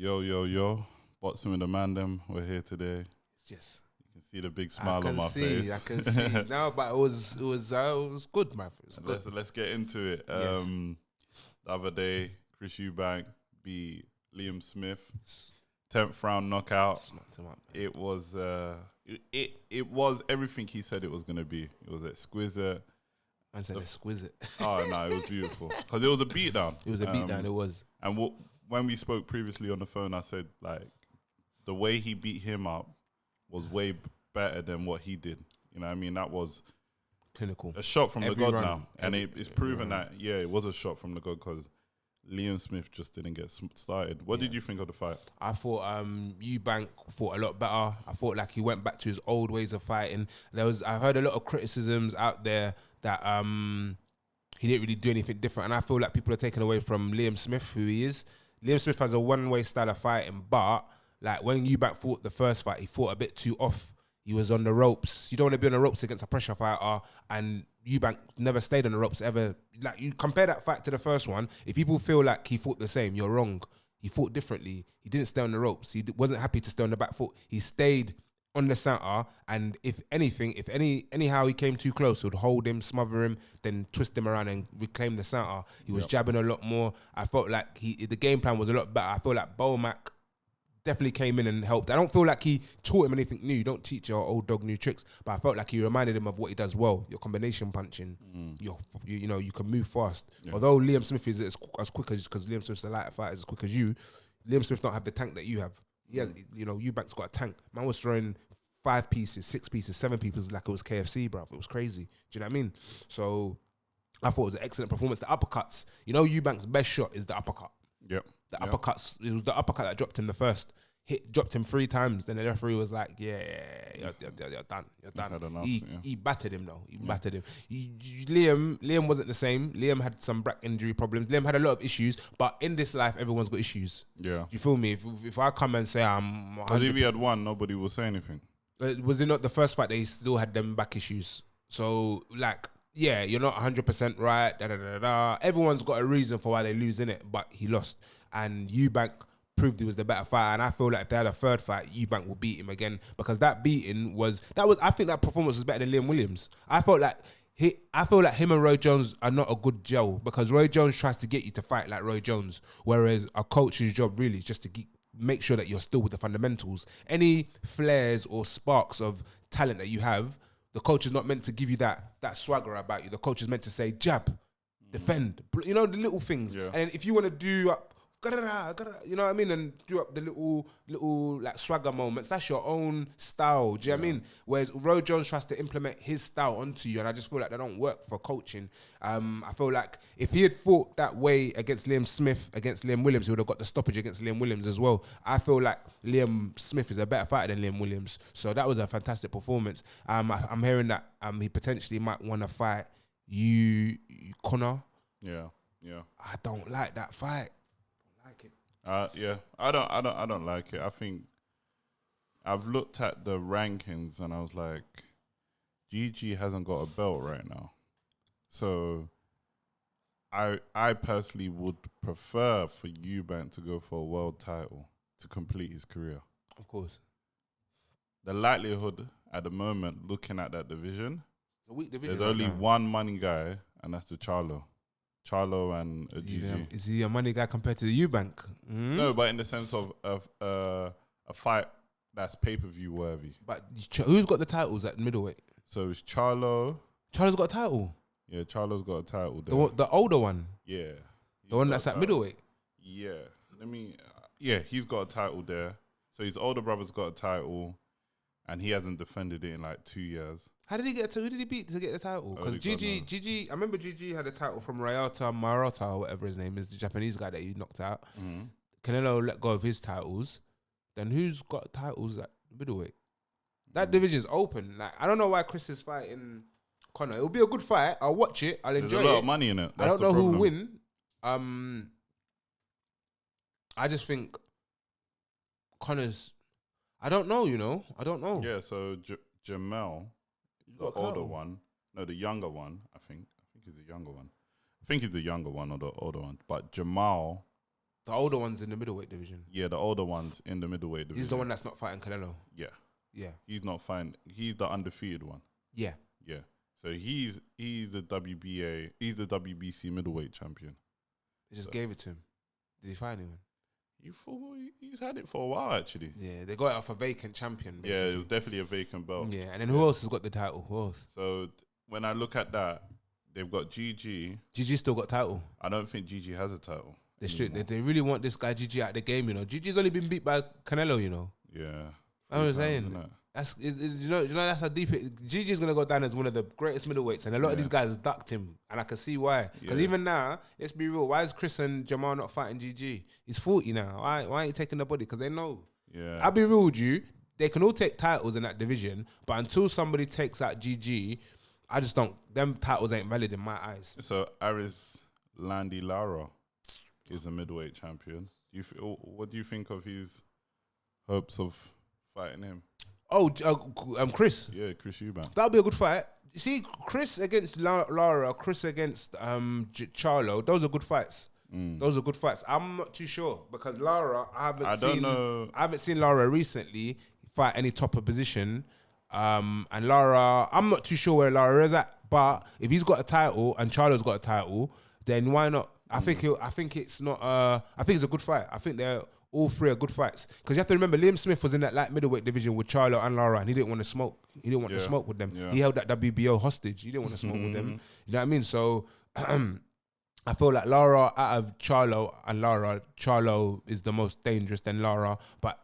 Yo, yo, yo. Boxing with the man them. We're here today. Yes. You can see the big smile on my face. I can see. No, but it was good, man. It was good. Let's get into it. Yes. The other day, Chris Eubank beat Liam Smith. 10th round knockout. Smacked him up. It was it was everything he said it was gonna be. It was exquisite. Man said exquisite. Oh no, it was beautiful because it was a beatdown. It was a beatdown. It was. And when we spoke previously on the phone, I said like the way he beat him up was way better than what he did. You know what I mean? That was Clinical. a shot from the god run, now. And it's proven that, yeah, it was a shot from the god because Liam Smith just didn't get started. What did you think of the fight? I thought Eubank fought a lot better. I thought like he went back to his old ways of fighting. I heard a lot of criticisms out there that he didn't really do anything different. And I feel like people are taking away from Liam Smith, who he is. Liam Smith has a one-way style of fighting, but like when Eubank fought the first fight, he fought a bit too off. He was on the ropes. You don't want to be on the ropes against a pressure fighter, and Eubank never stayed on the ropes ever. Like you compare that fight to the first one, if people feel like he fought the same, you're wrong. He fought differently. He didn't stay on the ropes. He wasn't happy to stay on the back foot. He stayed on the center, and if anyhow he came too close, he would hold him, smother him, then twist him around and reclaim the center. He was jabbing a lot more. I felt like the game plan was a lot better. I feel like Bomac definitely came in and helped. I don't feel like he taught him anything new. You don't teach your old dog new tricks, but I felt like he reminded him of what he does well. Your combination punching, you can move fast. Yeah. Although Liam Smith is as quick as, because Liam Smith's a lighter fighter, as quick as you, Liam Smith don't have the tank that you have. He has, Eubank's got a tank. Man was throwing 5 pieces, 6 pieces, 7 pieces like it was KFC, bruv. It was crazy. Do you know what I mean? So I thought it was an excellent performance. The uppercuts, Eubank's best shot is the uppercut. Yep. The uppercuts, it was the uppercut that dropped him the first. Dropped him 3 times. Then the referee was like, you're done. You're done. He battered him though. He battered him. Liam wasn't the same. Liam had some back injury problems. Liam had a lot of issues, but in this life, everyone's got issues. Yeah. You feel me? If I come and say I'm... Because if he had won, nobody will say anything. Was it not the first fight that he still had them back issues? So, like, yeah, you're not 100% right. Everyone's got a reason for why they lose, innit? But he lost. And Eubank proved he was the better fighter, and I feel like if they had a third fight, Eubank will beat him again, because that beating was I think that performance was better than Liam Williams. I feel like him and Roy Jones are not a good gel, because Roy Jones tries to get you to fight like Roy Jones, whereas a coach's job really is just to make sure that you're still with the fundamentals. Any flares or sparks of talent that you have, the coach is not meant to give you that swagger about you. The coach is meant to say jab, defend, the little things. Yeah. And if you want to do you know what I mean, and do up the little like swagger moments, that's your own style. Do you know what I mean? Whereas Roy Jones tries to implement his style onto you, and I just feel like they don't work for coaching. I feel like if he had fought that way against Liam Smith, against Liam Williams, he would have got the stoppage against Liam Williams as well. I feel like Liam Smith is a better fighter than Liam Williams, so that was a fantastic performance. I'm hearing that he potentially might want to fight Conor. Yeah. I don't like that fight. I don't like it. I think I've looked at the rankings and I was like, GG hasn't got a belt right now. So I personally would prefer for Eubank to go for a world title to complete his career. Of course. The likelihood at the moment, looking at that division, a weak division, there's only one money guy, and that's the Charlo and GG. Is he a money guy compared to the Eubank? Mm-hmm. No, but in the sense of a fight that's pay-per-view worthy. But who's got the titles at middleweight? So it's Charlo. Charlo's got a title? Yeah, Charlo's got a title there. The older one? Yeah. The one that's at middleweight? Yeah. He's got a title there. So his older brother's got a title, and he hasn't defended it in like 2 years. How did he get to? Who did he beat to get the title? Because GG, I remember GG had a title from Marotta or whatever his name is, the Japanese guy that he knocked out. Mm-hmm. Canelo let go of his titles. Then who's got titles at middleweight? That division's open. Like, I don't know why Chris is fighting Conor. It'll be a good fight. I'll watch it. I'll enjoy it. There's a lot of money in it. I don't know who will win. I just think Conor's. I don't know. I don't know. Yeah. So Jamel, the older one. No, the younger one. I think he's the younger one. I think he's the younger one or the older one. But Jamal The older ones in the middleweight division. Yeah, the older ones in the middleweight division. He's the one that's not fighting Canelo. Yeah. Yeah. He's not fine. He's the undefeated one. Yeah. Yeah. So he's the WBA. He's the WBC middleweight champion. They just gave it to him. Did he fight anyone? He's had it for a while actually. Yeah, they got it off a vacant champion. Basically. Yeah, it was definitely a vacant belt. Yeah, and then who else has got the title? Who else? So when I look at that, they've got GG. GG still got title. I don't think GG has a title. They really want this guy GG out of the game, you know. GG's only been beat by Canelo, you know. Yeah. I'm just saying. You know that's how deep it. GG's gonna go down as one of the greatest middleweights, and a lot of these guys ducked him, and I can see why. Because even now, let's be real. Why is Chris and Jamal not fighting GG? He's 40 now. Why ain't he taking the body? Because they know. Yeah. I'll be real with you. They can all take titles in that division, but until somebody takes out GG, I just don't. Them titles ain't valid in my eyes. So Aris Landy Lara is a middleweight champion. What do you think of his hopes of fighting him? Oh, Chris. Yeah, Chris Eubank. That'll be a good fight. You see, Chris against Lara, Chris against Charlo. Those are good fights. Those are good fights. I'm not too sure because Lara, I haven't seen Lara recently fight any top of position. And Lara, I'm not too sure where Lara is at. But if he's got a title and Charlo's got a title, then why not? I think it's not. I think it's a good fight. I think they're all three are good fights because you have to remember Liam Smith was in that light middleweight division with Charlo and Lara, and he didn't want to smoke. He didn't want to smoke with them. Yeah. He held that WBO hostage. He didn't want to smoke with them. You know what I mean? So I feel like Lara out of Charlo and Lara, Charlo is the most dangerous than Lara. But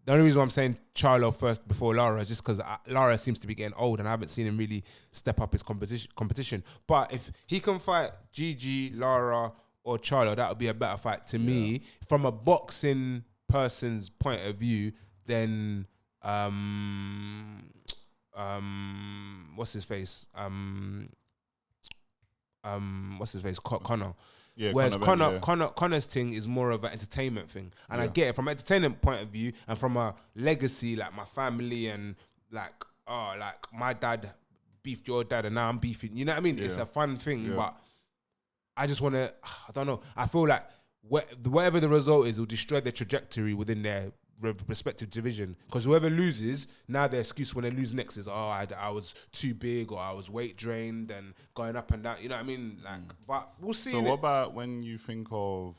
the only reason why I'm saying Charlo first before Lara is just because Lara seems to be getting old and I haven't seen him really step up his competition. But if he can fight GG, Lara, or Charlo, that would be a better fight to me from a boxing person's point of view than what's his face? Conor. Yeah, whereas Conor's thing is more of an entertainment thing, and I get it from an entertainment point of view and from a legacy, like my family and like my dad beefed your dad and now I'm beefing. You know what I mean? Yeah. It's a fun thing, but I just want to, I don't know. I feel like whatever the result is, will destroy their trajectory within their respective division. Because whoever loses, now their excuse when they lose next is, I was too big or I was weight drained and going up and down. You know what I mean? Like, but we'll see. So what about when you think of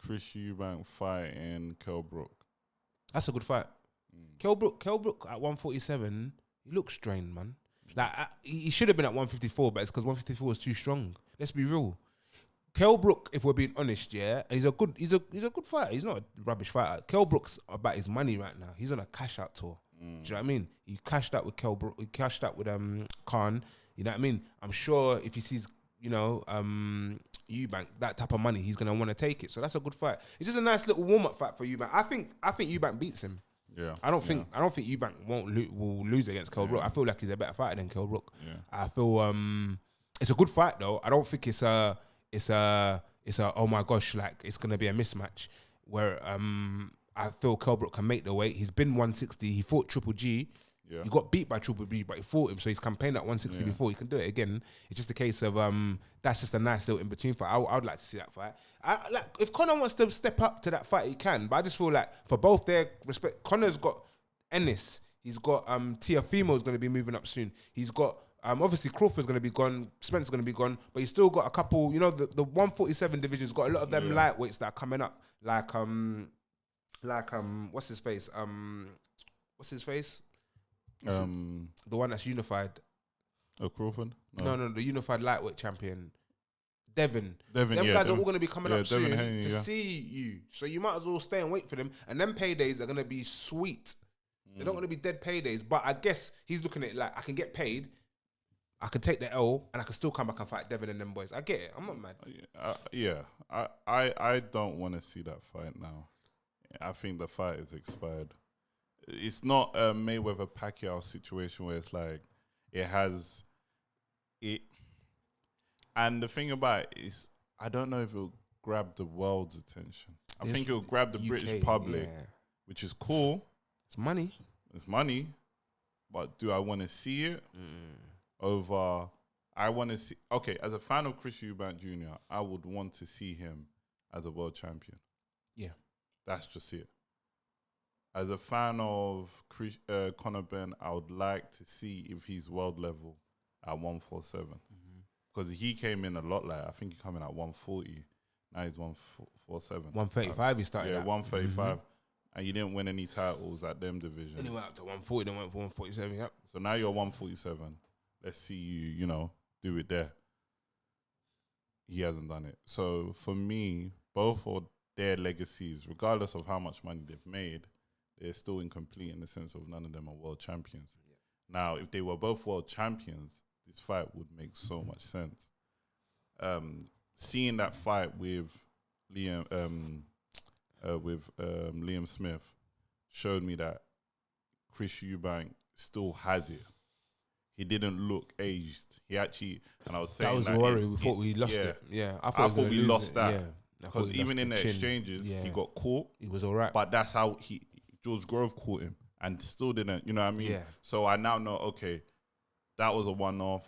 Chris Eubank fighting Kell Brook? That's a good fight. Kell Brook at 147, he looks strained, man. Like he should have been at 154, but it's because 154 was too strong. Let's be real. Kell Brook, if we're being honest, and he's a good fighter. He's not a rubbish fighter. Kell Brook's about his money right now. He's on a cash out tour. Do you know what I mean? He cashed out with Kell Brook. He cashed out with Khan. You know what I mean? I'm sure if he sees Eubank that type of money, he's gonna want to take it. So that's a good fight. It's just a nice little warm up fight for Eubank. I think Eubank beats him. Yeah, I don't think Eubank will lose against Kell Brook. I feel like he's a better fighter than Kell Brook. Yeah. I feel it's a good fight though. I don't think it's a oh my gosh, like it's gonna be a mismatch where I feel Kell Brook can make the weight. He's been 160. He fought Triple G. Yeah. He got beat by Triple G, but he fought him, so he's campaigned at 160 before. He can do it again. It's just a case of that's just a nice little in between fight. I would like to see that fight. Like if Conor wants to step up to that fight, he can. But I just feel like for both their respect, Conor's got Ennis. He's got Tiafimo's going to be moving up soon. He's got obviously Crawford's going to be gone. Spencer's going to be gone, but he's still got a couple. You know, the 147 division's got a lot of them lightweights that are coming up. Like what's his face? The one that's unified. Oh, Crawford? No, the unified lightweight champion. Devin. Them guys are all going to be coming up soon Haney, to see you. So you might as well stay and wait for them. And them paydays are going to be sweet. They're not going to be dead paydays. But I guess he's looking at it like, I can get paid, I can take the L, and I can still come back and fight Devin and them boys. I get it. I'm not mad. I don't want to see that fight now. I think the fight is expired. It's not a Mayweather-Pacquiao situation where it's like and the thing about it is, I don't know if it'll grab the world's attention. I think it'll grab the British public, which is cool. It's money. But do I want to see it over? I want to see. Okay, as a fan of Chris Eubank Jr., I would want to see him as a world champion. Yeah. That's just it. As a fan of Conor Benn, I would like to see if he's world level at 147. Because he came in a lot I think he came in at 140. Now he's 147. 135 he started Yeah, at. 135. And you didn't win any titles at them divisions. And he went up to 140, then went for 147, yep. So now you're 147. Let's see you, do it there. He hasn't done it. So for me, both of their legacies, regardless of how much money they've made, they're still incomplete in the sense of none of them are world champions. Yeah. Now, if they were both world champions, this fight would make so much sense. Seeing that fight with Liam Smith showed me that Chris Eubank still has it. He didn't look aged. He actually, and I was saying that was a worry. We thought we lost it. Yeah, I thought we lost that. Yeah, because even in the exchanges, he got caught. He was all right, but that's how George Grove caught him and still didn't. You know what I mean? Yeah. So I now know. Okay, that was a one-off.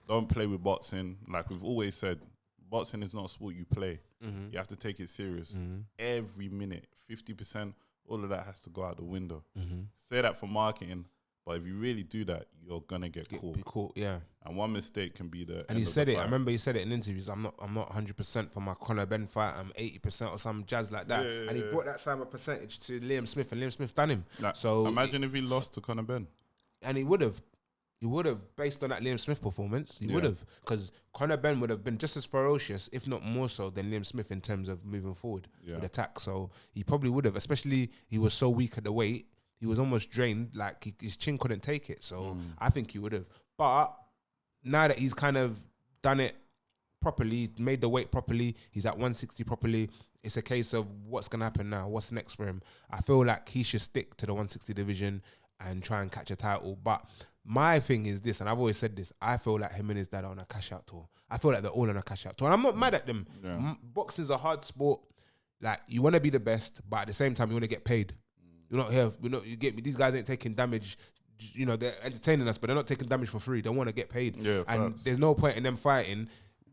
Don't play with boxing. Like we've always said, boxing is not a sport you play. Mm-hmm. You have to take it serious. Mm-hmm. Every minute, 50%, all of that has to go out the window. Mm-hmm. Say that for marketing, but if you really do that, you're gonna get caught. Be caught, yeah. And one mistake can be the. And he said it. I remember he said it in interviews. I'm not 100% for my Conor Benn fight. I'm 80% or some jazz like that. Yeah, and he brought that same percentage to Liam Smith, and Liam Smith done him. Like, so imagine if he lost to Conor Benn. And he would have. He would have, based on that Liam Smith performance, he would have. Because Conor Benn would have been just as ferocious, if not more so, than Liam Smith in terms of moving forward with attack. So he probably would have, especially he was so weak at the weight. He was almost drained, like his chin couldn't take it. So I think he would have. But now that he's kind of done it properly, made the weight properly, he's at 160 properly, it's a case of what's going to happen now, what's next for him. I feel like he should stick to the 160 division and try and catch a title. But my thing is this, and I've always said this, I feel like him and his dad are on a cash-out tour. I feel like they're all on a cash-out tour. And I'm not mad at them. Yeah. Boxing's a hard sport. Like, you want to be the best, but at the same time, you want to get paid. You're not here. You get me. These guys ain't taking damage. You know, they're entertaining us, but they're not taking damage for free. They want to get paid. Yeah, and there's no point in them fighting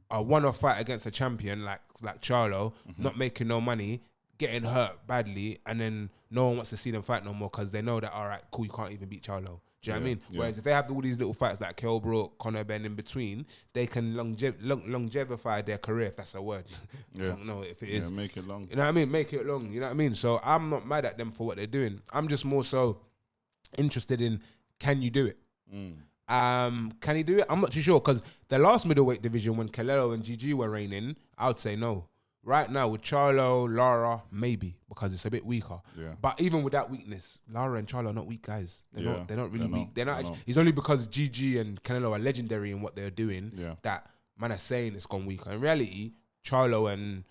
a one-off fight against a champion like Charlo, not making no money, getting hurt badly, and then no one wants to see them fight no more because they know that, all right, cool, you can't even beat Charlo. Do you know what I mean? Yeah. Whereas if they have all these little fights like Kell Brook, Conor Benn in between, they can longevify their career, if that's a word. Yeah. I don't know if it is. Make it long. You know what I mean? Make it long. You know what I mean? So I'm not mad at them for what they're doing. I'm just more so interested in, can you do it? Can he do it? I'm not too sure, because the last middleweight division when Canelo and GG were reigning, I would say no. Right now with Charlo, Lara, maybe, because it's a bit weaker. Yeah. But even with that weakness, Lara and Charlo are not weak guys. They're not really weak. They're not. Actually, it's only because GG and Canelo are legendary in what they're doing that man are saying it's gone weaker. In reality, Charlo and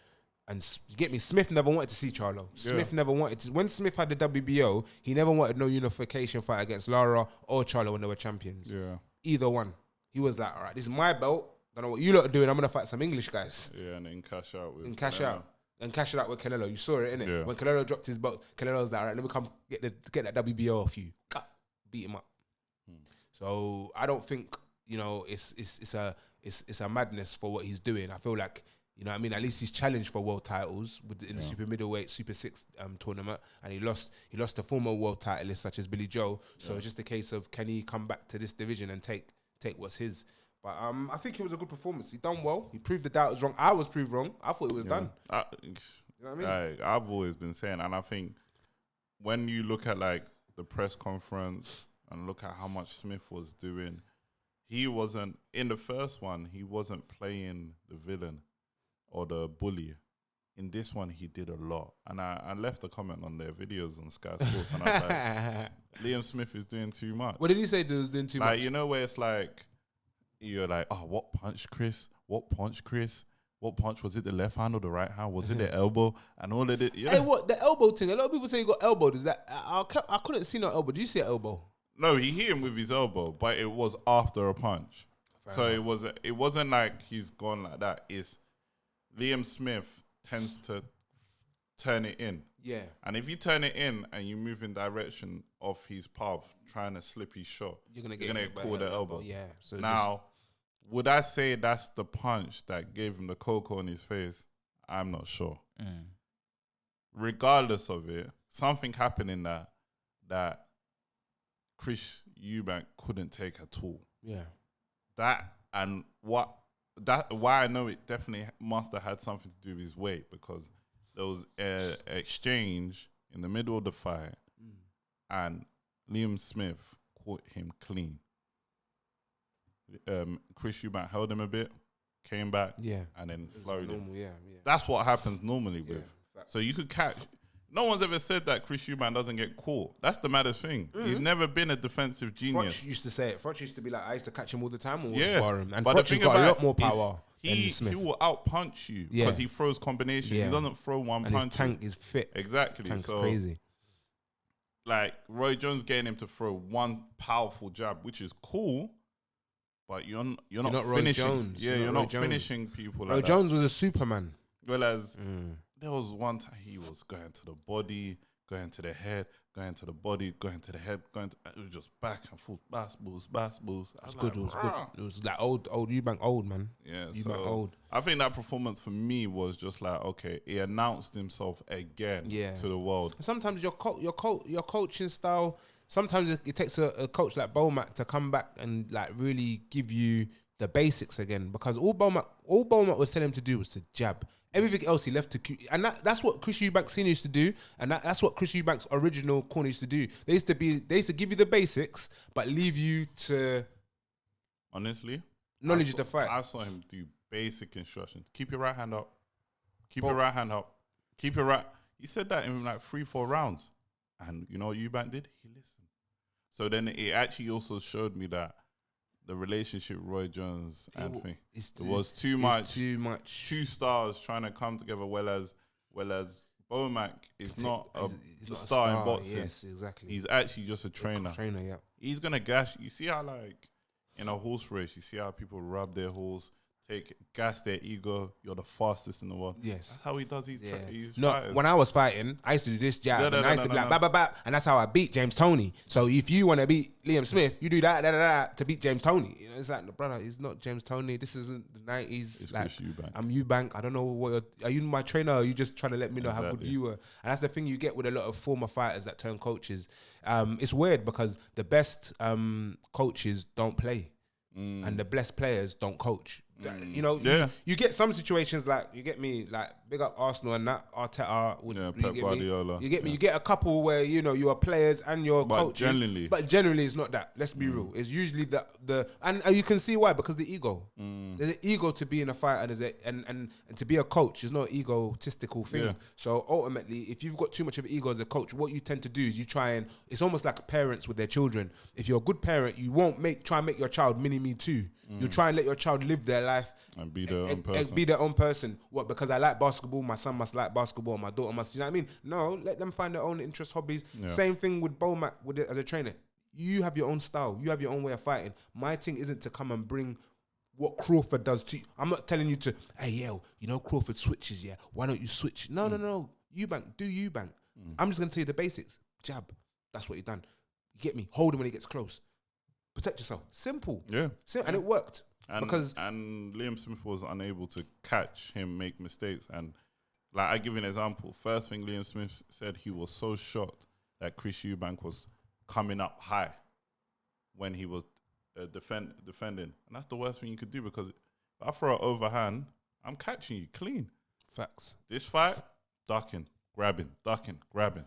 you get me, Smith never wanted to see Charlo. Smith never wanted to. When Smith had the WBO, he never wanted no unification fight against Lara or Charlo when they were champions. Yeah. Either one. He was like, all right, this is my belt. Don't know what you lot are doing. I'm gonna fight some English guys. Yeah, and then cash out with and cash it out with Canelo. You saw it, innit? Yeah. When Canelo dropped his belt, Canelo was like, all right, let me come get that WBO off you. Beat him up. So I don't think, you know, it's a madness for what he's doing. I feel like, you know what I mean, at least he's challenged for world titles in the super middleweight, super 6 tournament, and he lost to former world titleists such as Billy Joe. So it's just a case of, can he come back to this division and take what's his? But I think it was a good performance. He done well. He proved the doubters wrong. I was proved wrong. I thought it was done. You know what I mean? I've always been saying, and I think when you look at like the press conference and look at how much Smith was doing, he wasn't, in the first one, he wasn't playing the villain or the bully. In this one, he did a lot. And I left a comment on their videos on Sky Sports, and I was like, Liam Smith is doing too much. What did he say he was doing too much? Like, you know, where it's like, you're like, oh, what punch, Chris? What punch, Chris? What punch? Was it the left hand or the right hand? Was it the elbow? And all of it. Yeah. Hey, what? The elbow thing. A lot of people say he got elbowed. Is that? I couldn't see no elbow. Did you see an elbow? No, he hit him with his elbow, but it was after a punch. Fair enough. It wasn't like he's gone like that. It's Liam Smith tends to turn it in. Yeah. And if you turn it in and you move in direction of his path, trying to slip his shot, you're gonna get caught the elbow. Yeah. So now, would I say that's the punch that gave him the cocoa on his face? I'm not sure. Regardless of it, something happened in that Chris Eubank couldn't take at all. Yeah. That and why I know it definitely must have had something to do with his weight, because there was an exchange in the middle of the fight and Liam Smith caught him clean. Chris Eubank held him a bit, came back, and then flowed him. Yeah. That's what happens normally with. So you could catch. No one's ever said that Chris Eubank doesn't get caught. That's the maddest thing. He's never been a defensive genius. Froch used to say it. Froch used to be like, I used to catch him all the time and spar him. And but Froch has got a lot more power than Smith. He will out-punch you because he throws combinations. He doesn't throw one punch. His tank is fit. Exactly. Tank's so crazy. Like, Roy Jones getting him to throw one powerful jab, which is cool, but you're not finishing. Jones. Yeah, you're not finishing people like Roy that. Jones was a Superman. Whereas there was one time he was going to the body, going to the head, going to the body, going to the head, it was just back and forth, bass balls. It was good. It was like old Eubank old, man. Yeah, Eubank old. I think that performance for me was just like, okay, he announced himself again to the world. Sometimes your coaching style, sometimes it takes a coach like Bomac to come back and like really give you the basics again, because all Bomac was telling him to do was to jab. Everything else he left to, and that's what Chris Eubank Senior used to do, and that's what Chris Eubank's original corner used to do. They used to give you the basics, but leave you to honestly knowledge of the fight. I saw him do basic instructions. Keep your right hand up. Keep your right hand up. Keep your right. He said that in like 3-4 rounds, and you know what Eubank did? He listened. So then it actually also showed me that the relationship Roy Jones and thing. It was too much. Two stars trying to come together. Well as Bomac is not a star in boxing. Yes, exactly. He's actually just a trainer. Yeah. He's gonna gash. You see how like in a horse race, you see how people rub their horse, gas their ego. You're the fastest in the world. Yes, that's how he does his no, fighters. when I was fighting, I used to do this jab, and I used to be like, bah, bah, bah, and that's how I beat James Toney. So if you want to beat Liam Smith, you do that to beat James Toney. You know, it's like, brother, he's not James Toney. This isn't the 90s. It's like, Chris Eubank. I'm Eubank. I don't know what are you my trainer? Or are you just trying to let me know how good you were? And that's the thing you get with a lot of former fighters that turn coaches. It's weird because the best coaches don't play, and the best players don't coach. You know, you get some situations like, you get me, like big up Arsenal and that Arteta. Pep Guardiola. You get me. You get a couple where you know you are players and you're coaches. But generally, it's not that. Let's be real. It's usually and you can see why, because the ego. There's an ego to being a fighter, and to be a coach is not an egotistical thing. Yeah. So ultimately, if you've got too much of an ego as a coach, what you tend to do is you try and, it's almost like parents with their children. If you're a good parent, you won't try and make your child mini-me too. You try and let your child live their life and be their own person. Be their own person. What? Because I like basketball, my son must like basketball, my daughter must. You know what I mean? No, let them find their own interests, hobbies. Yeah. Same thing with Bomac as a trainer. You have your own style. You have your own way of fighting. My thing isn't to come and bring what Crawford does to you. I'm not telling you to, hey, yo, you know Crawford switches, yeah? Why don't you switch? No. Eubank, do Eubank. I'm just going to tell you the basics. Jab. That's what he done. You get me? Hold him when he gets close. Protect yourself. Simple. Yeah. And it worked. And Liam Smith was unable to catch him make mistakes. And like, I give you an example. First thing Liam Smith said, he was so shocked that Chris Eubank was coming up high when he was defending. And that's the worst thing you could do, because if I throw an overhand, I'm catching you clean. Facts. This fight, ducking, grabbing, grabbing.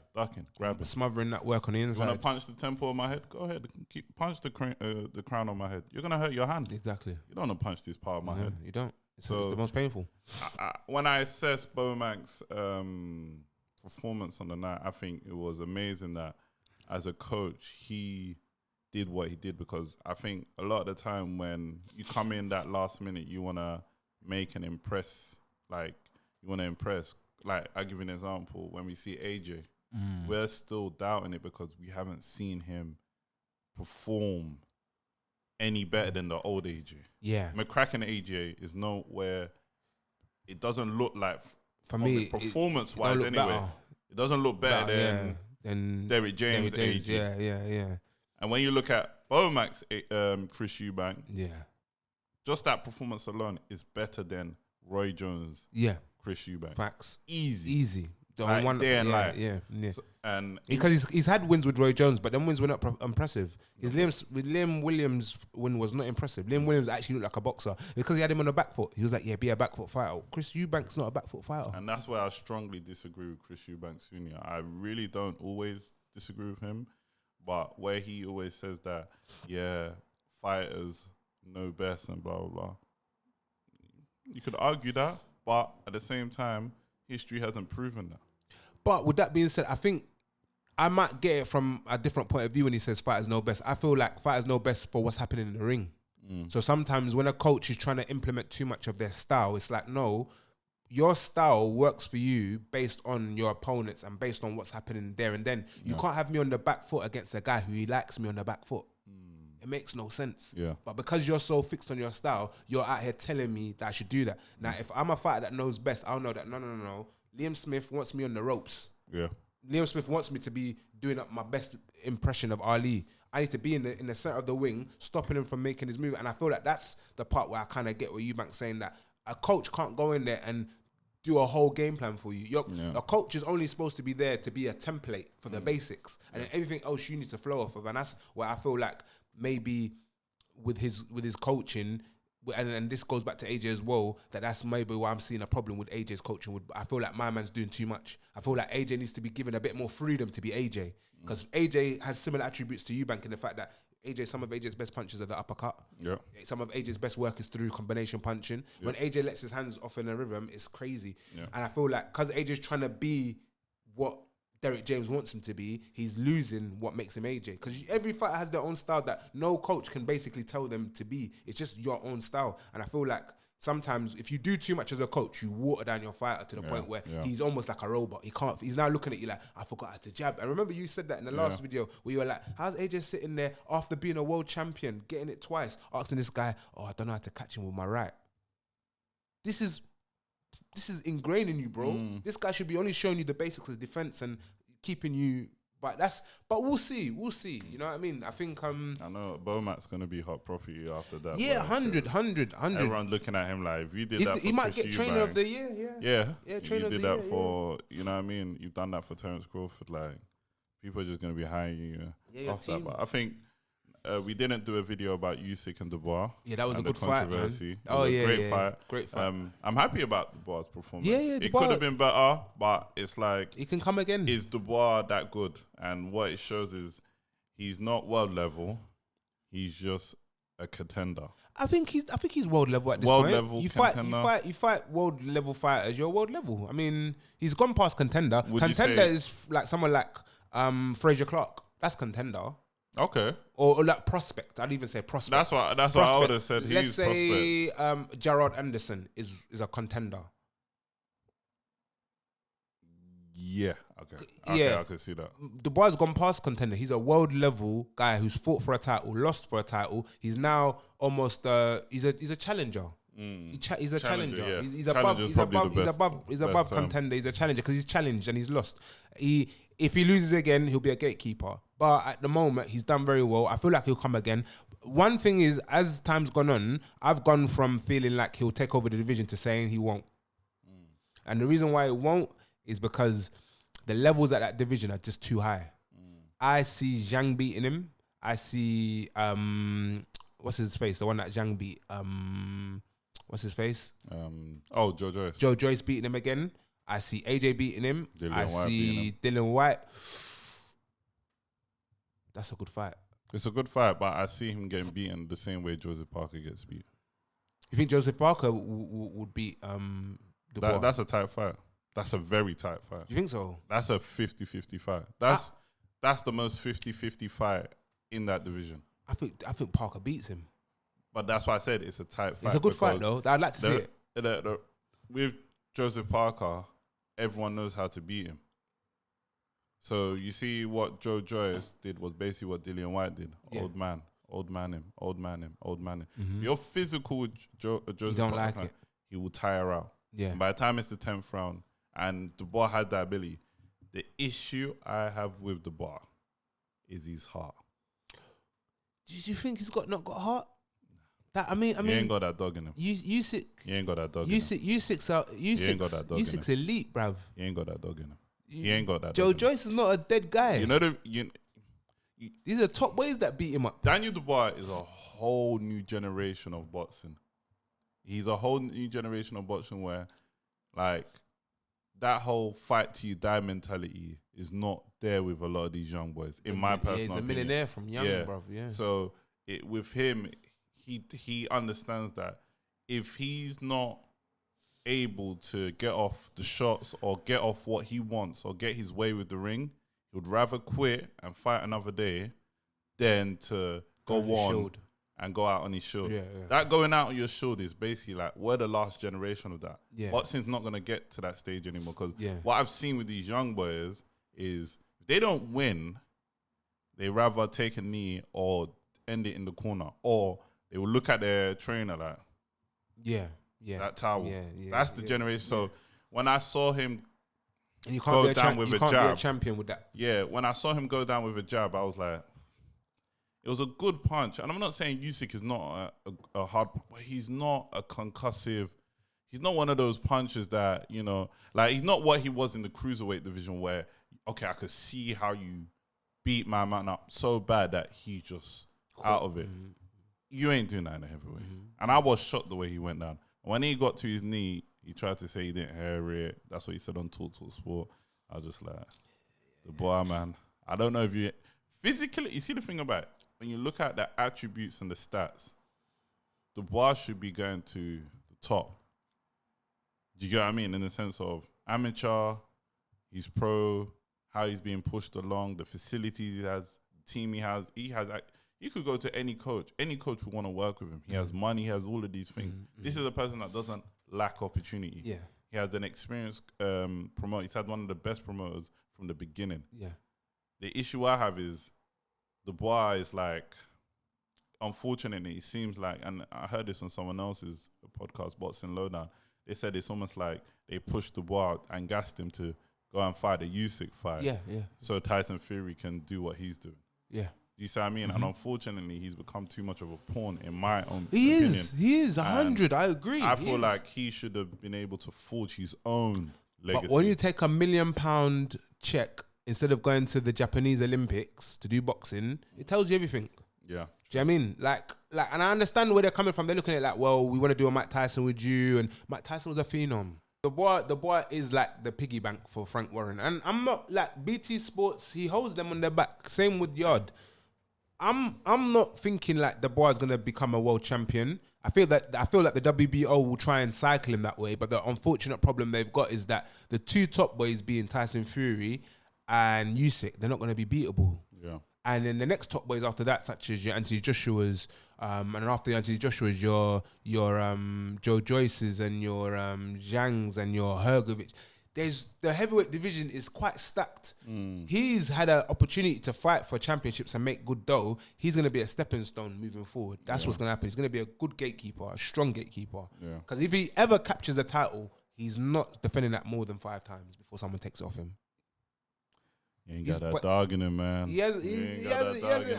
Smothering that work on the inside. You want to punch the temple of my head? Go ahead. Punch the crown on my head. You're going to hurt your hand. Exactly. You don't want to punch this part of my head. You don't. It's the most painful. When I assess Bomac's performance on the night, I think it was amazing that as a coach, he did what he did, because I think a lot of the time when you come in that last minute, you want to make an impress. Like, you want to impress. Like, I'll give you an example. When we see AJ, we're still doubting it because we haven't seen him perform any better than the old AJ. Yeah. McCracken AJ is nowhere. It doesn't look like, for me, performance-wise anyway, it doesn't look better than Derrick James AJ. Yeah. And when you look at Bomac's Chris Eubank, yeah, just that performance alone is better than Roy Jones. Yeah. Chris Eubank. Facts. Easy. The Like, one, day and yeah, night. yeah. So, and Because he's had wins with Roy Jones, but them wins were not impressive. His Liam Williams win was not impressive. Liam Williams actually looked like a boxer because he had him on the back foot. He was like, yeah, be a back foot fighter. Chris Eubank's not a back foot fighter. And that's why I strongly disagree with Chris Eubank Sr. I really don't always disagree with him, but where he always says that, yeah, fighters know best and blah, blah, blah. You could argue that, but at the same time, history hasn't proven that. But with that being said, I think I might get it from a different point of view when he says fighters know best. I feel like fighters know best for what's happening in the ring. So sometimes when a coach is trying to implement too much of their style, it's like, no, your style works for you based on your opponents and based on what's happening there and then. You can't have me on the back foot against a guy who likes me on the back foot. It makes no sense. Yeah. But because you're so fixed on your style, you're out here telling me that I should do that. Now, if I'm a fighter that knows best, I'll know that, no. Liam Smith wants me on the ropes. Yeah. Liam Smith wants me to be doing up my best impression of Ali. I need to be in the center of the wing, stopping him from making his move. And I feel like that's the part where I kind of get what Eubank saying, that a coach can't go in there and do a whole game plan for you. A coach is only supposed to be there to be a template for the basics, and then everything else you need to flow off of. And that's where I feel like maybe with his coaching, and this goes back to AJ as well, that's maybe why I'm seeing a problem with AJ's coaching. I feel like my man's doing too much. I feel like AJ needs to be given a bit more freedom to be AJ, because AJ has similar attributes to Eubank in the fact that some of AJ's best punches are the uppercut. Yeah. Some of AJ's best work is through combination punching. Yeah. When AJ lets his hands off in a rhythm, it's crazy. Yeah. And I feel like because AJ's trying to be what Derek James wants him to be, he's losing what makes him AJ. Because every fighter has their own style that no coach can basically tell them to be. It's just your own style. And I feel like sometimes if you do too much as a coach, you water down your fighter to the point where he's almost like a robot. He's now looking at you like, I forgot how to jab. I remember you said that in the last video where you were like, how's AJ sitting there after being a world champion, getting it twice, asking this guy, I don't know how to catch him with my right. This is ingrained in you, bro. This guy should be only showing you the basics of defense and keeping you. But we'll see. You know what I mean? I think I know Bomat's gonna be hot property after that. Yeah, 100. Everyone looking at him like, if you did that, he might get trainer of the year. Yeah. Trainer of the year. For you know what I mean. You've done that for Terence Crawford. Like, people are just gonna be hiring you off that. But I think we didn't do a video about Usyk and Dubois. Yeah, that was a good fight, man. Great fight. Great fight. I'm happy about Dubois' performance. Yeah, it could have been better, but it's like, he can come again. Is Dubois that good? And what it shows is he's not world level. He's just a contender. I think he's world level at this point. World level you contender. You fight world level fighters. You're world level. I mean, he's gone past contender. Contender is like someone like Fraser Clark. That's contender. Okay. Or like prospect. I'd even say prospect. That's what I would have said. Let's say Gerard Anderson is a contender. Yeah. Okay. I can see that. Dubois gone past contender. He's a world level guy who's fought for a title, lost for a title. He's now almost he's a challenger. He's a challenger. Yeah. He's above contender. He's a challenger because he's challenged and he's lost. If he loses again, he'll be a gatekeeper. But at the moment, he's done very well. I feel like he'll come again. One thing is, as time's gone on, I've gone from feeling like he'll take over the division to saying he won't. And the reason why it won't is because the levels at that division are just too high. I see Zhang beating him. I see, what's his face? The one that Zhang beat. What's his face? Joe Joyce. Joe Joyce beating him again. I see AJ beating him. I see Dylan White. That's a good fight. It's a good fight, but I see him getting beaten the same way Joseph Parker gets beat. You think Joseph Parker would beat Dubois? That's a tight fight. That's a very tight fight. You think so? That's a 50-50 fight. That's the most 50-50 fight in that division. I think Parker beats him. But that's why I said it's a tight fight. It's a good fight though. I'd like to see it. With Joseph Parker, everyone knows how to beat him. So you see what Joe Joyce did was basically what Dillian White did. Yeah. Old man him. Mm-hmm. You're physical with Joseph you don't Parker, like it. He will tire out. Yeah. And by the time it's the 10th round, and Dubois had that ability, the issue I have with Dubois is his heart. Do you think he's not got heart? He ain't got that dog in him. Usyk. He ain't got that dog in him. Usyk's elite, bruv. He ain't got that dog in him. He ain't got that. Joe Joyce is not a dead guy. You know these are top boys that beat him up. Daniel Dubois is a whole new generation of boxing. He's a whole new generation of boxing where, like, that whole fight to you die mentality is not there with a lot of these young boys. In my personal opinion, he's a millionaire from young, bruv. Yeah. So with him, he understands that if he's not able to get off the shots or get off what he wants or get his way with the ring, he would rather quit and fight another day than to go on and go out on his shield. That going out on your shield is basically like, we're the last generation of that. Boxing's not going to get to that stage anymore because what I've seen with these young boys is if they don't win, they rather take a knee or end it in the corner, or they will look at their trainer like, that towel. That's the generation. So when I saw him and you can't go down with a jab, be a champion with that. Yeah, when I saw him go down with a jab, I was like, it was a good punch. And I'm not saying Usyk is not a hard, but he's not a concussive. He's not one of those punches that, you know, like he's not what he was in the cruiserweight division where, okay, I could see how you beat my man up so bad that he just out of it. You ain't doing that in the heavyweight. And I was shocked the way he went down. When he got to his knee, he tried to say he didn't hear it. That's what he said on Talk Sport. I was just like, the boy, man. I don't know if you physically. You see the thing about it, when you look at the attributes and the stats, the boy should be going to the top. Do you get what I mean? In the sense of amateur, he's pro, how he's being pushed along, the facilities he has, the team he has. You could go to any coach. Any coach would want to work with him. He has money. He has all of these things. This is a person that doesn't lack opportunity. He has an experienced promoter. He's had one of the best promoters from the beginning. The issue I have is the boy is like, unfortunately, it seems like, and I heard this on someone else's podcast, Boxing Lowdown. They said it's almost like they pushed the boy out and gassed him to go and fight a Usyk fight. So Tyson Fury can do what he's doing. You see what I mean? And unfortunately, he's become too much of a pawn in my own opinion. He is 100. I agree. I feel like he should have been able to forge his own legacy. But when you take £1 million check instead of going to the Japanese Olympics to do boxing, it tells you everything. Do you know what I mean? Like, and I understand where they're coming from. They're looking at it like, well, we want to do a Mike Tyson with you, and Mike Tyson was a phenom. The boy is like the piggy bank for Frank Warren, and I'm not like BT Sports. He holds them on their back. Same with Yard. I'm not thinking like the boy is gonna become a world champion. I feel like the WBO will try and cycle him that way, but the unfortunate problem they've got is that the two top boys being Tyson Fury and Usyk, they're not gonna be beatable. And then the next top boys after that, such as your Anthony Joshua's, and then after the Anthony Joshua's, your Joe Joyce's and your Zhangs and your Hergovich. The heavyweight division is quite stacked. He's had an opportunity to fight for championships and make good dough. He's going to be a stepping stone moving forward. That's what's going to happen. He's going to be a good gatekeeper, a strong gatekeeper. Because if he ever captures a title, he's not defending that more than 5 times before someone takes it off him. He ain't got that dog in him, man. He has,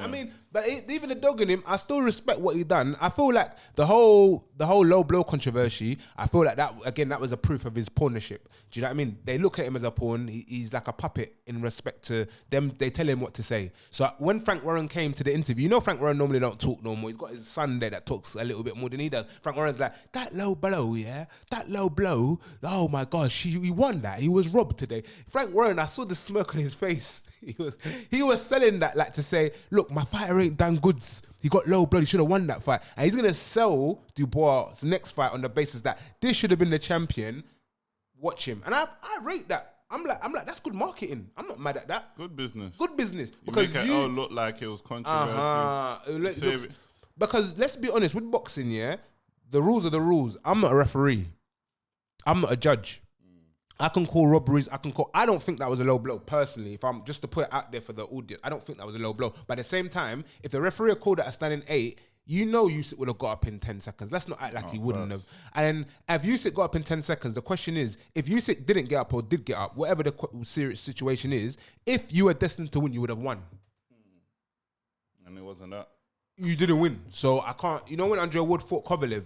I mean, but even the dog in him, I still respect what he done. I feel like the whole low blow controversy, I feel like that was a proof of his pawnship. Do you know what I mean? They look at him as a pawn. He's like a puppet in respect to them. They tell him what to say. So when Frank Warren came to the interview, you know Frank Warren normally don't talk no more. He's got his son there that talks a little bit more than he does. Frank Warren's like, that low blow, that low blow. Oh my gosh, he won that. He was robbed today. Frank Warren, I saw the smirk on his face. He was selling that like to say, look, my fighter ain't done goods. He got low blood. He should have won that fight. And he's gonna sell Dubois' next fight on the basis that this should have been the champion. Watch him. And I rate that. I'm like, that's good marketing. I'm not mad at that. Good business. Because make it look like it was controversial. Because let's be honest, with boxing, the rules are the rules. I'm not a referee. I'm not a judge. I can call robberies. I don't think that was a low blow, personally. If I'm just to put it out there for the audience, I don't think that was a low blow. But at the same time, if the referee called it a standing 8, you know Usyk would have got up in 10 seconds. Let's not act like he wouldn't have. And if Usyk got up in 10 seconds, the question is, if Usyk didn't get up or did get up, whatever the serious situation is, if you were destined to win, you would have won. And it wasn't that. you didn't win. So I can't. You know when Andre Ward fought Kovalev,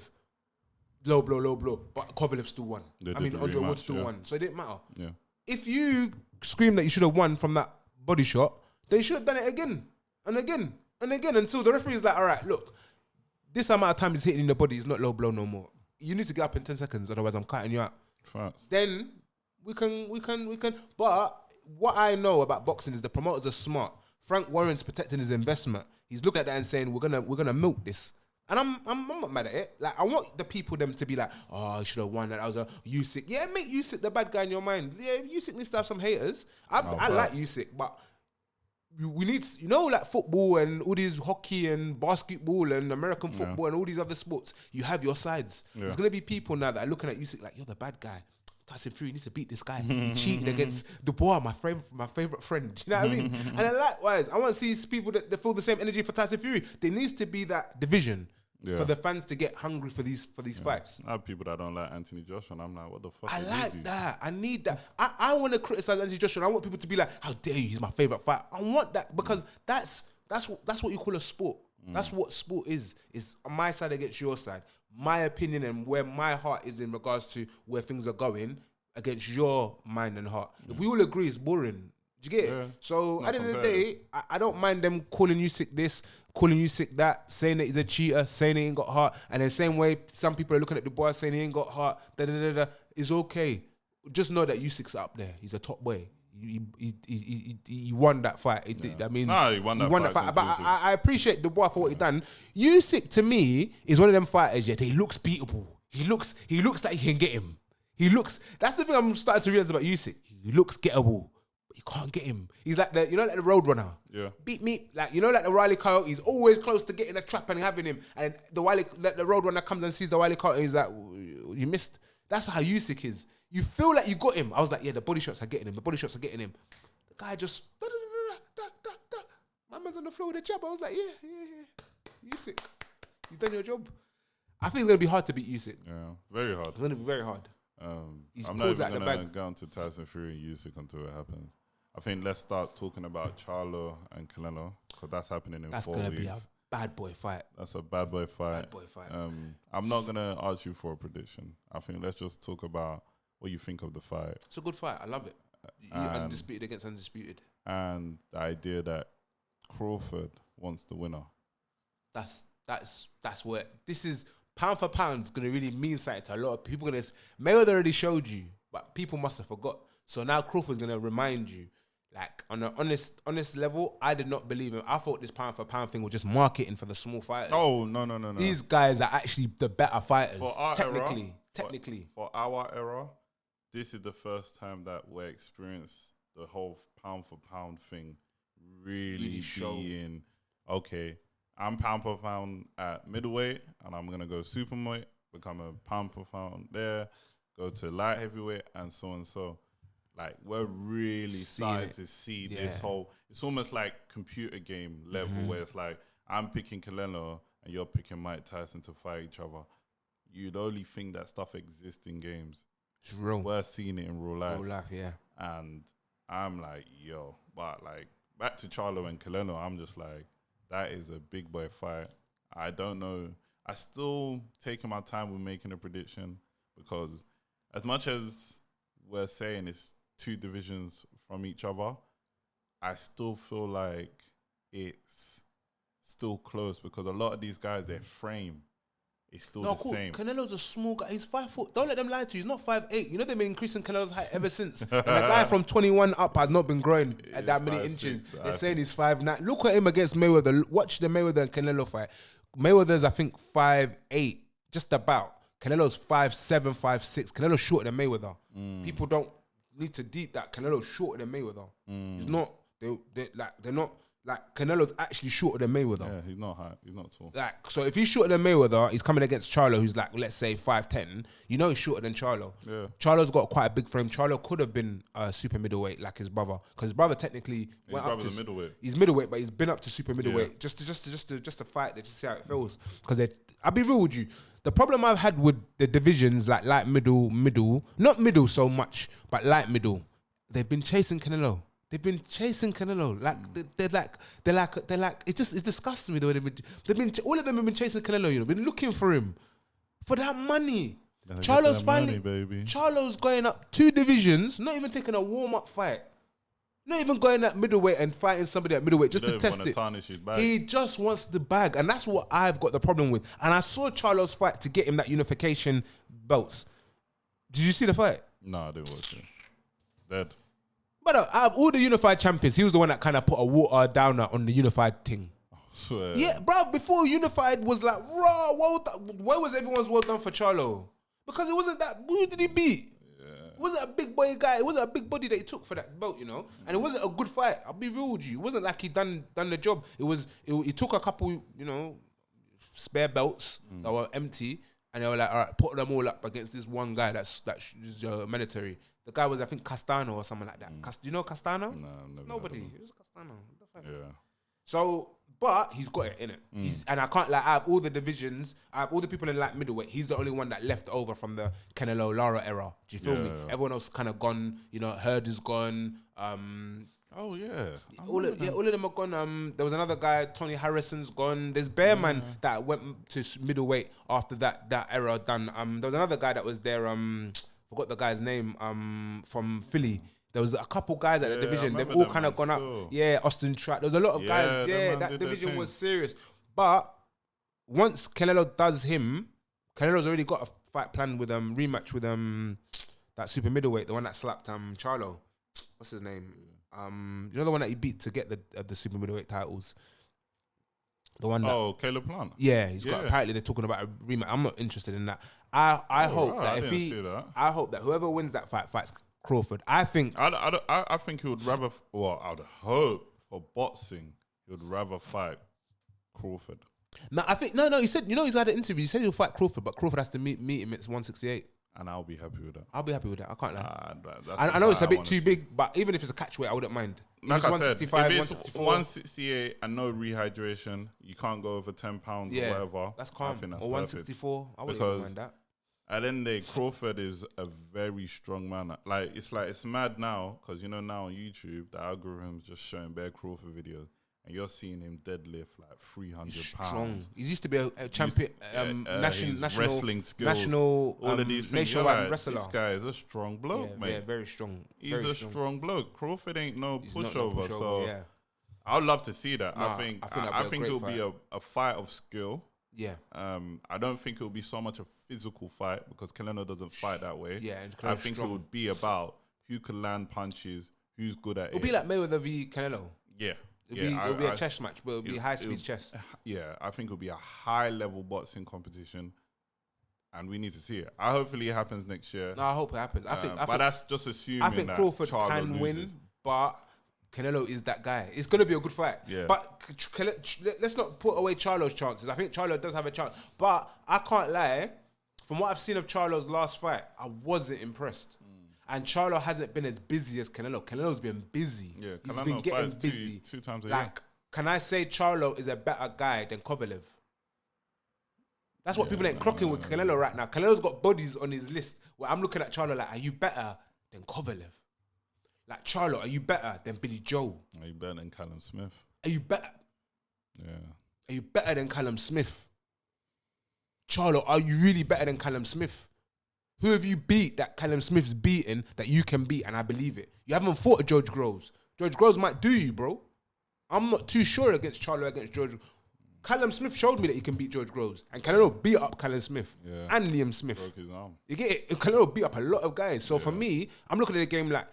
low blow, but Kovalev still won. Andre Ward still won, so it didn't matter. Yeah. If you scream that you should have won from that body shot, then you should have done it again and again and again until the referee is like, all right, look, this amount of time is hitting in the body is not low blow no more. You need to get up in 10 seconds, otherwise I'm cutting you out. Facts. Then we can. But what I know about boxing is the promoters are smart. Frank Warren's protecting his investment. He's looking at that and saying, we're gonna milk this. And I'm not mad at it. Like, I want the people them to be like, oh, I should have won that. I was a Usyk. Yeah, make Usyk the bad guy in your mind. Yeah, Usyk needs to have some haters. I like Usyk, but we need, like football and all these hockey and basketball and American football and all these other sports. You have your sides. Yeah. There's gonna be people now that are looking at Usyk like, you're the bad guy. Tyson Fury, you need to beat this guy. He cheated against Dubois, my favorite friend. Do you know what I mean? And then likewise, I want to see people that feel the same energy for Tyson Fury. There needs to be that division for the fans to get hungry for these fights. I have people that don't like Anthony Joshua, and I'm like, what the fuck? I like that. I need that. I want to criticize Anthony Joshua. And I want people to be like, how dare you? He's my favorite fighter. I want that because that's what you call a sport. That's what sport is my side against your side. My opinion and where my heart is in regards to where things are going against your mind and heart. If we all agree, it's boring. Do you get it? So at the end of the day, I don't mind them calling Usyk this, calling Usyk that, saying that he's a cheater, saying he ain't got heart. And the same way some people are looking at Dubois saying he ain't got heart, it's okay. Just know that Usyk's up there. He's a top boy. He won that fight. He won that fight. But I appreciate Dubois for what he done. Usyk to me is one of them fighters. Yeah, he looks beatable. He looks like he can get him. That's the thing I'm starting to realize about Usyk. He looks gettable, but you can't get him. He's like the Roadrunner. Yeah. Beat me, like the Riley Coyote. He's always close to getting a trap and having him. And the Roadrunner comes and sees the Riley Coyote. He's like, you missed. That's how Usyk is. You feel like you got him. I was like, yeah, the body shots are getting him. The guy just, my man's on the floor with a jab. I was like, yeah. Usyk, you've done your job. I think it's going to be hard to beat Usyk. Yeah, very hard. It's going to be very hard. I'm not even going to go into Tyson Fury and Usyk until it happens. I think let's start talking about Charlo and Canelo because that's happening in 4 weeks. That's going to be a bad boy fight. That's a bad boy fight. I'm not going to ask you for a prediction. I think let's just talk about what you think of the fight. It's a good fight. I love it. Undisputed against undisputed. And the idea that Crawford wants the winner. That's what this is. Pound for pound is going to really mean something to a lot of people. Mayweather already showed you, but people must have forgot. So now Crawford's going to remind you. Like, on an honest level, I did not believe him. I thought this pound for pound thing was just marketing for the small fighters. Oh, no. These guys are actually the better fighters. Technically. For our era, this is the first time that we experienced the whole pound for pound thing really being, okay, I'm pound per pound at middleweight, and I'm going to go superweight, become a pound per pound there, go to light heavyweight, and so and so. Like, we're really starting to see this whole, it's almost like computer game level where it's like, I'm picking Canelo and you're picking Mike Tyson to fight each other. You'd only think that stuff exists in games. It's real. We're seeing it in real life. Real life, yeah. And I'm like, yo, but like, back to Charlo and Canelo, I'm just like, that is a big boy fight. I don't know. I still taking my time with making a prediction because as much as we're saying it's 2 divisions from each other, I still feel like it's still close because a lot of these guys, their frame is still the same. Canelo's a small guy. He's 5 foot. Don't let them lie to you. He's not 5'8". You know they've been increasing Canelo's height ever since. And the guy from 21 up has not been growing at that many inches. They're saying he's 5'9". Look at him against Mayweather. Watch the Mayweather and Canelo fight. Mayweather's, I think, 5'8", just about. Canelo's 5'7", 5'6". Canelo's shorter than Mayweather. People don't need to deep that Canelo's shorter than Mayweather. He's not. They're not. Like, Canelo's actually shorter than Mayweather. Yeah, he's not high. He's not tall. Like, so if he's shorter than Mayweather, he's coming against Charlo, who's like, let's say 5'10". You know he's shorter than Charlo. Yeah. Charlo's got quite a big frame. Charlo could have been a super middleweight like his brother, because his brother technically went up to middleweight. He's middleweight, but he's been up to super middleweight just to fight there, just to see how it feels. Because I'll be real with you. The problem I've had with the divisions, like light middle, not middle so much, but light middle, they've been chasing Canelo. They've been chasing Canelo. Like they're like. It disgusts me the way all of them have been chasing Canelo. You know, been looking for him for that money. Charlo's finally, baby. Charlo's going up 2 divisions, not even taking a warm-up fight. Not even going at middleweight and fighting somebody at middleweight just to test it. He just wants the bag. And that's what I've got the problem with. And I saw Charlo's fight to get him that unification belts. Did you see the fight? No, I didn't watch it. Dead. But out of all the unified champions, he was the one that kind of put a water downer on the unified thing. Swear. Yeah, bro, before unified was like, raw, where was everyone's well done for Charlo? Because it wasn't that, who did he beat? It wasn't a big boy guy. It wasn't a big body that he took for that belt, you know. And it wasn't a good fight. I'll be real with you. It wasn't like he done the job. He took a couple, you know, spare belts that were empty, and they were like, all right, put them all up against this one guy that's military. The guy was, I think, Castano or something like that. Do you know Castano? No, nobody. It was Castano. Yeah. So, but he's got it in it. And I can't lie. Out of all the divisions, out of all the people in light middleweight, he's the only one that left over from the Canelo Lara era. Do you feel me? Yeah. Everyone else kind of gone. You know, Hurd is gone. Oh yeah. All of them are gone. There was another guy, Tony Harrison's gone. There's Bear Man that went to middleweight after that era done. There was another guy that was there. Forgot the guy's name. From Philly. There was a couple guys at the division. They've all kind of gone up. Yeah, Austin Track. There was a lot of guys. Yeah, that division was serious. But once Canelo does him, Canelo's already got a fight planned with rematch with that super middleweight, the one that slapped Charlo. What's his name? You know the one that he beat to get the super middleweight titles. The one that Caleb Plant. Yeah, he's got. Apparently, they're talking about a rematch. I'm not interested in that. I hope that I hope that whoever wins that fights Crawford. I think he would rather. Well, I'd hope for boxing he would rather fight Crawford. No, I think no. He said, you know, he's had an interview. He said he'll fight Crawford, but Crawford has to meet him at 168. And I'll be happy with that. I'll be happy with that. I can't lie. I know it's a bit too big, but even if it's a catchweight, I wouldn't mind. Like I said, if 164, 168 and no rehydration, you can't go over 10 pounds or whatever. That's calm. I think that's or 164, I wouldn't even mind that. At the end of the day, Crawford is a very strong man. Like it's mad now because you know now on YouTube the algorithm's just showing bare Crawford videos. And you're seeing him deadlift like 300 pounds. He used to be a champion, national wrestling skills, national, all of these things. nationwide wrestler. This guy is a strong bloke, mate. Yeah, very strong. He's a strong bloke. Crawford ain't no pushover, so I'd love to see that. I think it'll be a fight of skill. Yeah. I don't think it'll be so much a physical fight because Canelo doesn't fight that way. Yeah, and I think it would be about who can land punches, who's good at it. It'll be like Mayweather v Canelo. Yeah. It'll be a chess match, but it'll be high-speed chess. Yeah, I think it'll be a high-level boxing competition, and we need to see it. Hopefully it happens next year. No, I hope it happens. I think that's just assuming I think that Crawford Charlo can loses. win, but Canelo is that guy. It's going to be a good fight. Yeah. But let's not put away Charlo's chances. I think Charlo does have a chance. But I can't lie, from what I've seen of Charlo's last fight, I wasn't impressed. And Charlo hasn't been as busy as Canelo. Canelo's been busy. Yeah, he's been getting busy. Two times a year. Like, can I say Charlo is a better guy than Kovalev? That's what people ain't clocking with Canelo right now. Canelo's got bodies on his list where I'm looking at Charlo like, are you better than Kovalev? Like, Charlo, are you better than Billy Joe? Are you better than Callum Smith? Are you better? Yeah. Are you better than Callum Smith? Charlo, are you really better than Callum Smith? Who have you beat that Callum Smith's beaten that you can beat? And I believe it. You haven't fought a George Groves. George Groves might do you, bro. I'm not too sure against Charlo, against George. Callum Smith showed me that he can beat George Groves. And Canelo beat up Callum Smith and Liam Smith. Broke his arm. You get it? Canelo beat up a lot of guys. So for me, I'm looking at the game like,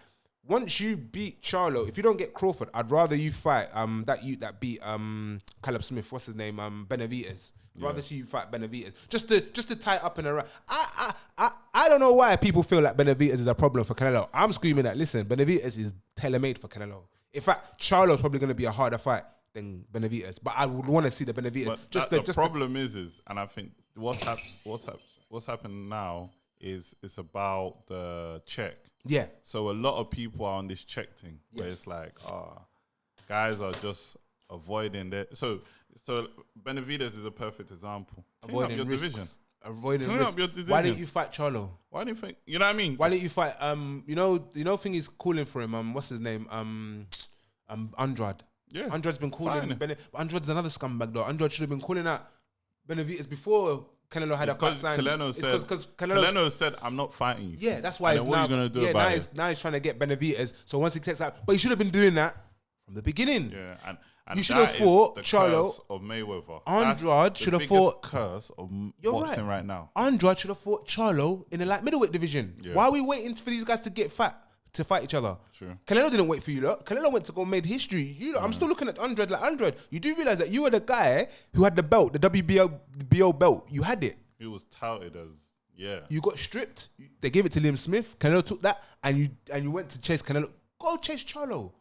once you beat Charlo, if you don't get Crawford, I'd rather you fight that beat Callum Smith. What's his name? Benavidez. I'd rather see you fight Benavidez just to tie it up in a round. I don't know why people feel like Benavidez is a problem for Canelo. I'm screaming that, listen, Benavidez is tailor-made for Canelo. In fact, Charlo's probably going to be a harder fight than Benavidez, but I would want to see the Benavidez. The problem is, and I think what's happened now is it's about the check. Yeah. So a lot of people are on this check thing where it's like, guys are just avoiding that. So Benavidez is a perfect example. Avoiding your risks. division. avoiding Clean risk. up your decision. Why didn't you fight Charlo? Why do you think? You know what I mean? Why didn't you fight? Thing he's calling for him. What's his name? Andrade. Yeah. Andrade's been calling. Fine. But Andrade's another scumbag though. Andrade should have been calling out Benavidez before Canelo had a cut sign. Canelo said, "I'm not fighting you." Yeah, that's why and it's then what now. are you gonna do about it? Now he's trying to get Benavidez. So once he takes out, but he should have been doing that from the beginning. Yeah, and you should have fought the Charlo curse of Mayweather. Andrade should have the fought. biggest curse of You're boxing right now. Andrade should have fought Charlo in the light middleweight division. Yeah. Why are we waiting for these guys to get fat to fight each other? True. Canelo didn't wait for you lot. Canelo went to go made history. I'm still looking at Andrade like Andrade. You do realize that you were the guy who had the belt, the WBO belt. You had it. He was touted as You got stripped. They gave it to Liam Smith. Canelo took that, and you went to chase Canelo. Go chase Charlo.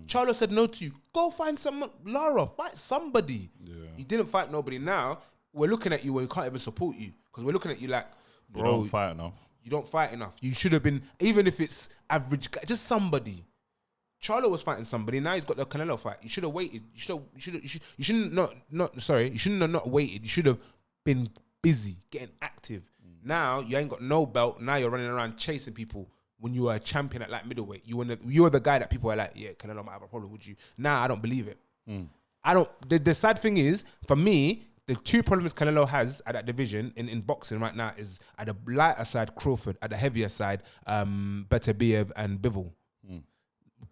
Charlo said no to you. Go find someone. Lara, fight somebody. Yeah. You didn't fight nobody. Now we're looking at you and we can't even support you because we're looking at you like, bro, you don't fight enough. You don't fight enough. You should have been, even if it's average guy, just somebody. Charlo was fighting somebody. Now he's got the Canelo fight. You should have waited. You shouldn't have not waited. You should have been busy, getting active. Now you ain't got no belt. Now you're running around chasing people. When you were a champion at like middleweight, you were the guy that people were like, yeah, Canelo might have a problem with you. Nah, I don't believe it. I don't. The sad thing is, for me, the two problems Canelo has at that division in boxing right now is at the lighter side, Crawford, at the heavier side, Beterbiev and Bivol.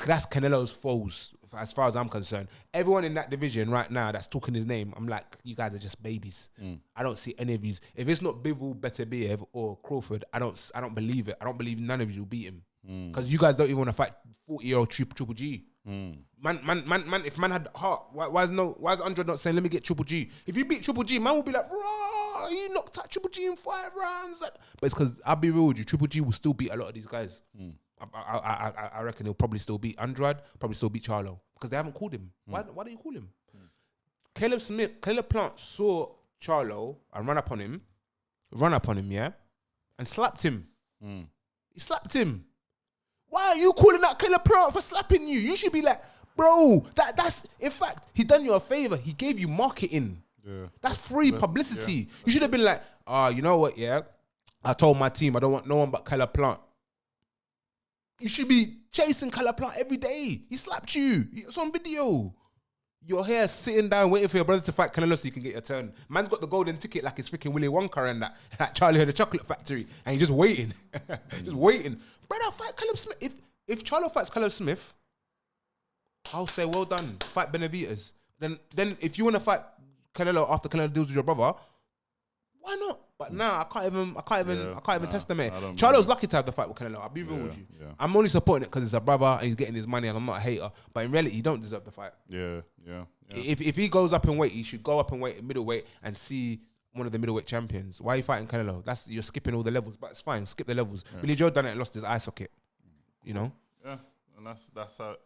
That's Canelo's foes, as far as I'm concerned. Everyone in that division right now that's talking his name, I'm like, you guys are just babies. I don't see any of these. If it's not Bivol, Beterbiev or Crawford, I don't believe it. I don't believe none of you will beat him. Because you guys don't even want to fight 40-year-old Triple G. Man, if man had heart, why is Andrade not saying, let me get Triple G? If you beat Triple G, man will be like, raw, you knocked out Triple G in 5 rounds. But it's because, I'll be real with you, Triple G will still beat a lot of these guys. I reckon he'll probably still beat Andrade, probably still beat Charlo, because they haven't called him. Why don't you call him? Caleb Plant saw Charlo and run up on him, yeah, and slapped him. He slapped him. Why are you calling out Caleb Plant for slapping you? You should be like, bro, that's in fact, he done you a favor. He gave you marketing. Yeah. That's free publicity. Yeah. You should have been like, you know what, yeah? I told my team I don't want no one but Caleb Plant. You should be chasing Caleb Plant every day. He slapped you. It's on video. You're here sitting down waiting for your brother to fight Canelo so you can get your turn. Man's got the golden ticket like it's freaking Willy Wonka and that like Charlie and the Chocolate Factory, and he's just waiting. Just waiting. Brother, fight Caleb Smith. If Charlo fights Caleb Smith, I'll say well done. Fight Benavidez. Then if you want to fight Canelo after Canelo deals with your brother, why not? But I can't even test the man. Charlo's lucky to have the fight with Canelo. I'll be real with you. Yeah. I'm only supporting it because it's a brother and he's getting his money and I'm not a hater. But in reality, he don't deserve the fight. Yeah. If he goes up in weight, he should go up in weight in middleweight and see one of the middleweight champions. Why are you fighting Canelo? You're skipping all the levels, but it's fine. Skip the levels. Yeah. Billy Joe done it and lost his eye socket. You know? Yeah, and that's how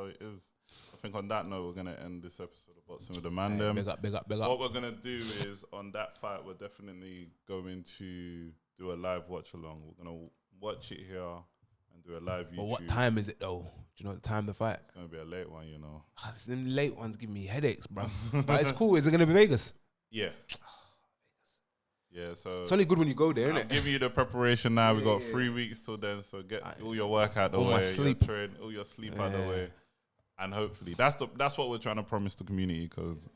it is. I think on that note, we're gonna end this episode of Boxing with the Man. Big up. What we're gonna do is on that fight, we're definitely going to do a live watch along. We're gonna watch it here and do a live YouTube. But what time is it though? Do you know the time of the fight? It's gonna be a late one, you know. Them late ones give me headaches, bro. But it's cool. Is it gonna be Vegas? Yeah. Yeah, so it's only good when you go there, isn't it? Give you the preparation now. We got 3 weeks till then, so get all your work out the way, all your sleep out the way, and hopefully that's what we're trying to promise the community, because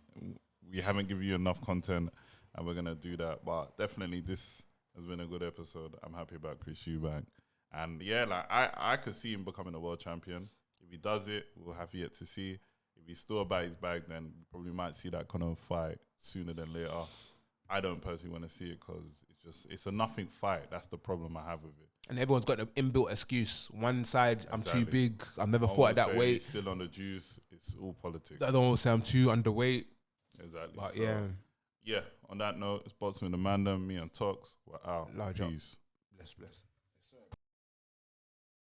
we haven't given you enough content, and we're gonna do that. But definitely, this has been a good episode. I'm happy about Chris Eubank, and yeah, like I could see him becoming a world champion. If he does it, we'll have yet to see. If he's still about his bag, then we probably might see that kind of fight sooner than later. I don't personally want to see it because it's a nothing fight. That's the problem I have with it. And everyone's got an inbuilt excuse. One side, I'm too big. I've never fought at that weight. Still on the juice. It's all politics. The other one will say I'm too underweight. Exactly. But so, yeah. On that note, it's Boxing with the Man. Me and Toks. We're out. Large Peace. Bless.